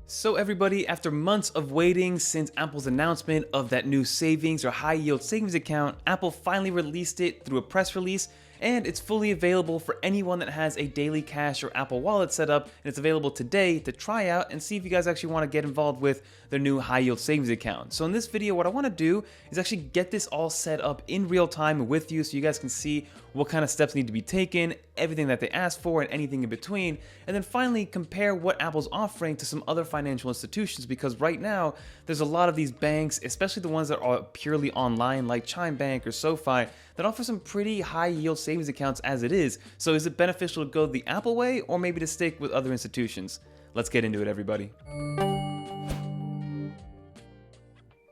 So everybody, after months of waiting since Apple's announcement of that new savings or high yield savings account, Apple finally released it through a press release, and it's fully available for anyone that has a Daily Cash or Apple Wallet set up, and it's available today to try out and see if you guys actually want to get involved with their new high yield savings account. So in this video, what I want to do is actually get this all set up in real time with you so you guys can see what kind of steps need to be taken, everything that they ask for, and anything in between, and then finally compare what Apple's offering to some other financial institutions, because right now there's a lot of these banks, especially the ones that are purely online like Chime Bank or SoFi, that offer some pretty high yield savings accounts as it is. So is it beneficial to go the Apple way or maybe to stick with other institutions? Let's get into it, everybody.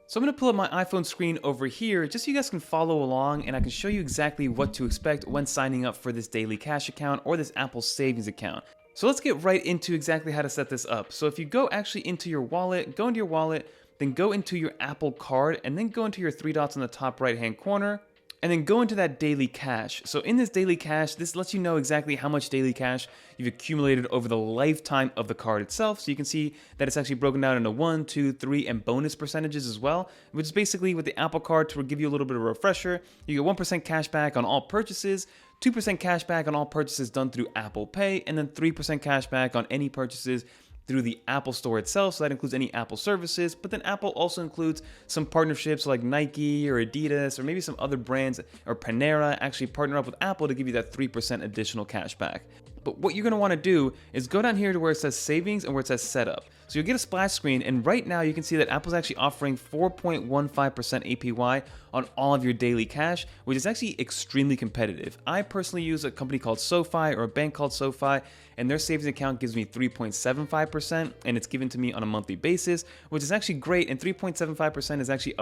So I'm going to pull up my iPhone screen over here just so you guys can follow along and I can show you exactly what to expect when signing up for this Daily Cash account or this Apple Savings account. So let's get right into exactly how to set this up. So if you go actually into your wallet, go into your wallet, then go into your Apple Card, and then go into your three dots in the top right hand corner, and then go into that Daily Cash. So in this Daily Cash, this lets you know exactly how much Daily Cash you've accumulated over the lifetime of the card itself. So you can see that it's actually broken down into 1, 2, 3, and bonus percentages as well, which is basically with the Apple Card, to give you a little bit of a refresher, you get 1% cash back on all purchases, 2% cash back on all purchases done through Apple Pay, and then 3% cash back on any purchases through the Apple Store itself. So that includes any Apple services, but then Apple also includes some partnerships like Nike or Adidas or maybe some other brands, or Panera actually partner up with Apple to give you that 3% additional cash back. But what you're going to want to do is go down here to where it says savings and where it says setup. So you'll get a splash screen, and right now you can see that Apple's actually offering 4.15% APY on all of your Daily Cash, which is actually extremely competitive. I personally use a company called SoFi, or a bank called SoFi, and their savings account gives me 3.75%, and it's given to me on a monthly basis, which is actually great. And 3.75% is actually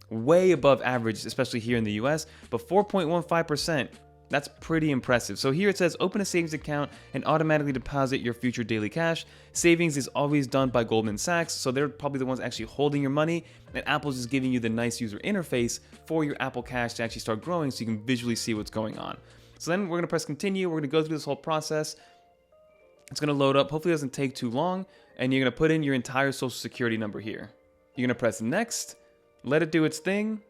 way above average, especially here in the US, but 4.15%, that's pretty impressive. So here it says open a savings account and automatically deposit your future Daily Cash. Savings is always done by Goldman Sachs, so they're probably the ones actually holding your money, and Apple's just giving you the nice user interface for your Apple Cash to actually start growing so you can visually see what's going on. So then we're going to press continue. We're going to go through this whole process. It's going to load up. Hopefully it doesn't take too long, and you're going to put in your entire social security number here. You're going to press next, let it do its thing.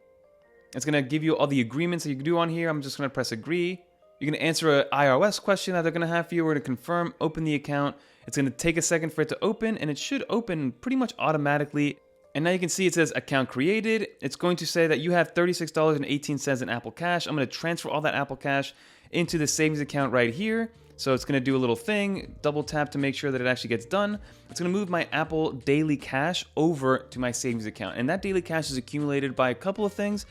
It's going to give you all the agreements that you can do on here. I'm just going to press agree. You're going to answer an iOS question that they're going to have for you. We're going to confirm, open the account. It's going to take a second for it to open, and it should open pretty much automatically. And now you can see it says account created. It's going to say that you have $36.18 in Apple Cash. I'm going to transfer all that Apple Cash into the savings account right here. So it's going to do a little thing, double tap to make sure that it actually gets done. It's going to move my Apple Daily Cash over to my savings account. And that Daily Cash is accumulated by a couple of things.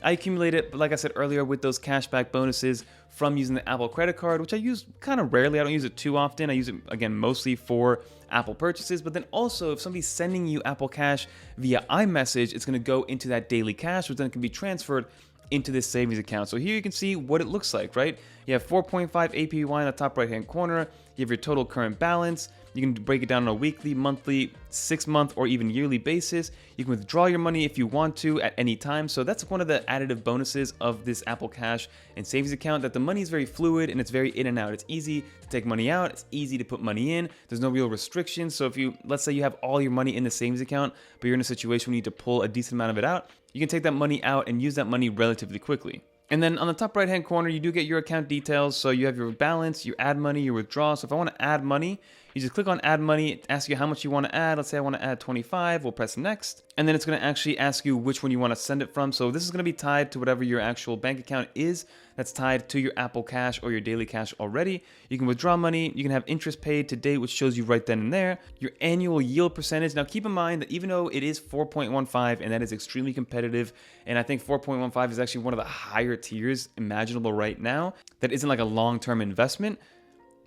I accumulate it, like I said earlier, with those cashback bonuses from using the Apple credit card, which I use kind of rarely. I don't use it too often. I use it, again, mostly for Apple purchases. But then also, if somebody's sending you Apple Cash via iMessage, it's going to go into that Daily Cash, which then can be transferred into this savings account. So here you can see what it looks like, right? You have 4.5 APY in the top right-hand corner. You have your total current balance. You can break it down on a weekly, monthly, 6-month, or even yearly basis. You can withdraw your money if you want to at any time. So that's one of the additive bonuses of this Apple Cash and savings account, that the money is very fluid and it's very in and out. It's easy to take money out. It's easy to put money in. There's no real restrictions. So if you, let's say you have all your money in the savings account, but you're in a situation where you need to pull a decent amount of it out, you can take that money out and use that money relatively quickly. And then on the top right hand corner, you do get your account details. So you have your balance, your add money, your withdraw. So if I want to add money, you just click on add money. It asks you how much you want to add. Let's say I want to add 25. We'll press next. And then it's going to actually ask you which one you want to send it from. So this is going to be tied to whatever your actual bank account is that's tied to your Apple Cash or your Daily Cash already. You can withdraw money. You can have interest paid to date, which shows you right then and there. Your annual yield percentage. Now keep in mind that even though it is 4.15 and that is extremely competitive, and I think 4.15 is actually one of the higher tiers imaginable right now, that isn't like a long-term investment.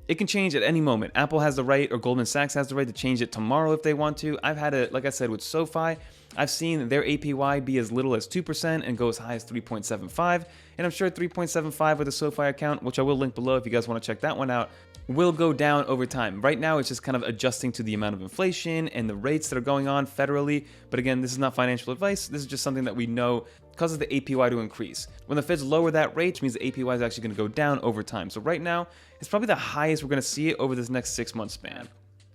It can change at any moment. Apple has the right, or Goldman Sachs has the right to change it tomorrow if they want to. I've had it, like I said, with SoFi. I've seen their APY be as little as 2% and go as high as 3.75. And I'm sure 3.75 with a SoFi account, which I will link below if you guys want to check that one out, will go down over time. Right now, it's just kind of adjusting to the amount of inflation and the rates that are going on federally. But again, this is not financial advice. This is just something that we know causes the APY to increase. When the feds lower that rate, which means the APY is actually going to go down over time. So right now, it's probably the highest we're going to see it over this next 6-month span.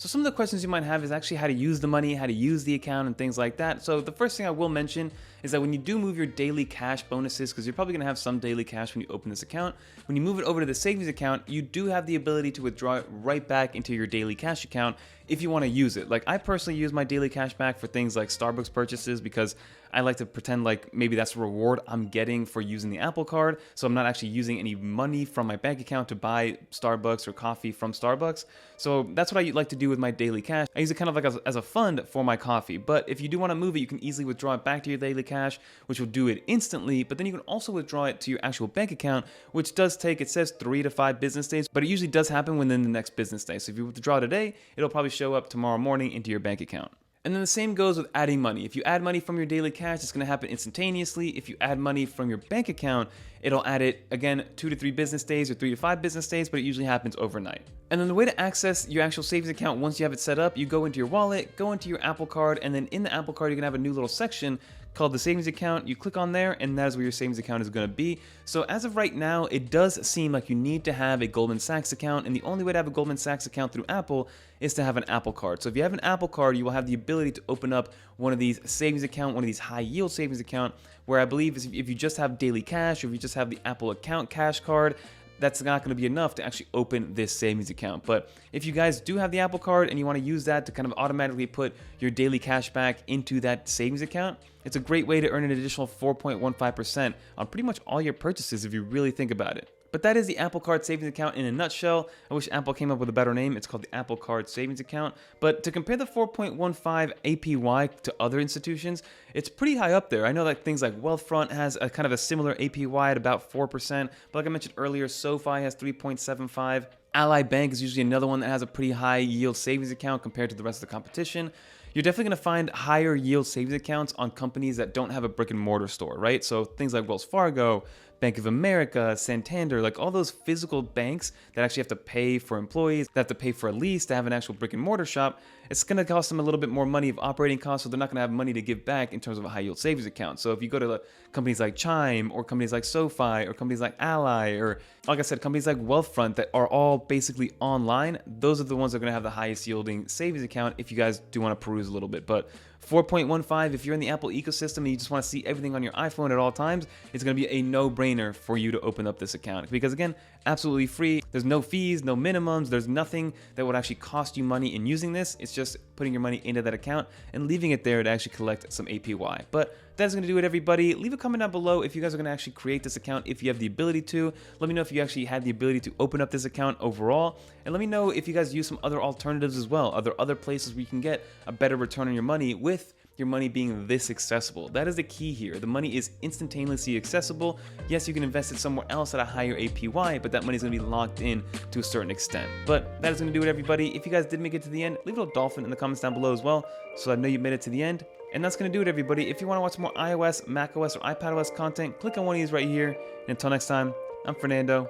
So some of the questions you might have is actually how to use the money, how to use the account and things like that. So the first thing I will mention is that when you do move your daily cash bonuses, because you're probably gonna have some daily cash when you open this account, when you move it over to the savings account, you do have the ability to withdraw it right back into your daily cash account if you wanna use it. Like I personally use my daily cash back for things like Starbucks purchases because I like to pretend like maybe that's a reward I'm getting for using the Apple Card. So I'm not actually using any money from my bank account to buy Starbucks or coffee from Starbucks. So that's what I like to do with my daily cash. I use it kind of like as a fund for my coffee. But if you do want to move it, you can easily withdraw it back to your daily cash, which will do it instantly. But then you can also withdraw it to your actual bank account, which does take, it says 3 to 5 business days, but it usually does happen within the next business day. So if you withdraw today, it'll probably show up tomorrow morning into your bank account. And then the same goes with adding money. If you add money from your daily cash, it's gonna happen instantaneously. If you add money from your bank account, it'll add it, again, 2 to 3 business days or 3 to 5 business days, but it usually happens overnight. And then the way to access your actual savings account once you have it set up, you go into your wallet, go into your Apple Card, and then in the Apple Card, you're gonna have a new little section called the savings account. You click on there, and that is where your savings account is going to be. So as of right now, it does seem like you need to have a Goldman Sachs account, and the only way to have a Goldman Sachs account through Apple is to have an Apple Card. So if you have an Apple Card, you will have the ability to open up one of these savings account, one of these high yield savings account, where I believe if you just have daily cash, or if you just have the Apple account cash card, that's not going to be enough to actually open this savings account. But if you guys do have the Apple Card and you want to use that to kind of automatically put your daily cash back into that savings account, it's a great way to earn an additional 4.15% on pretty much all your purchases if you really think about it. But that is the Apple Card savings account in a nutshell. I wish Apple came up with a better name. It's called the Apple Card savings account. But to compare the 4.15 APY to other institutions, it's pretty high up there. I know that things like Wealthfront has a kind of a similar APY at about 4%. But like I mentioned earlier, SoFi has 3.75. Ally Bank is usually another one that has a pretty high yield savings account compared to the rest of the competition. You're definitely going to find higher yield savings accounts on companies that don't have a brick and mortar store, right? So things like Wells Fargo, Bank of America, Santander, like all those physical banks that actually have to pay for employees, that have to pay for a lease to have an actual brick and mortar shop, it's going to cost them a little bit more money of operating costs, so they're not going to have money to give back in terms of a high yield savings account. So if you go to companies like Chime or companies like SoFi or companies like Ally or, like I said, companies like Wealthfront that are all basically online, those are the ones that are going to have the highest yielding savings account if you guys do want to peruse a little bit. But 4.15, if you're in the Apple ecosystem and you just want to see everything on your iPhone at all times, it's going to be a no-brainer for you to open up this account. Because again, absolutely free. There's no fees, no minimums. There's nothing that would actually cost you money in using this. It's just putting your money into that account and leaving it there to actually collect some APY. But that's going to do it, everybody. Leave a comment down below if you guys are going to actually create this account, if you have the ability to. Let me know if you actually had the ability to open up this account overall. And let me know if you guys use some other alternatives as well. Are there other places where you can get a better return on your money with your money being this accessible? That is the key here. The money is instantaneously accessible. Yes, you can invest it somewhere else at a higher APY, but that money is going to be locked in to a certain extent. But that is going to do it, everybody. If you guys did make it to the end, leave a little dolphin in the comments down below as well, so I know you made it to the end. And that's going to do it, everybody. If you want to watch more iOS, macOS, or iPadOS content, click on one of these right here. And until next time, I'm Fernando.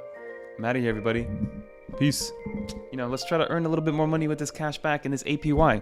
I'm out of here, everybody. Peace. Let's try to earn a little bit more money with this cash back and this APY.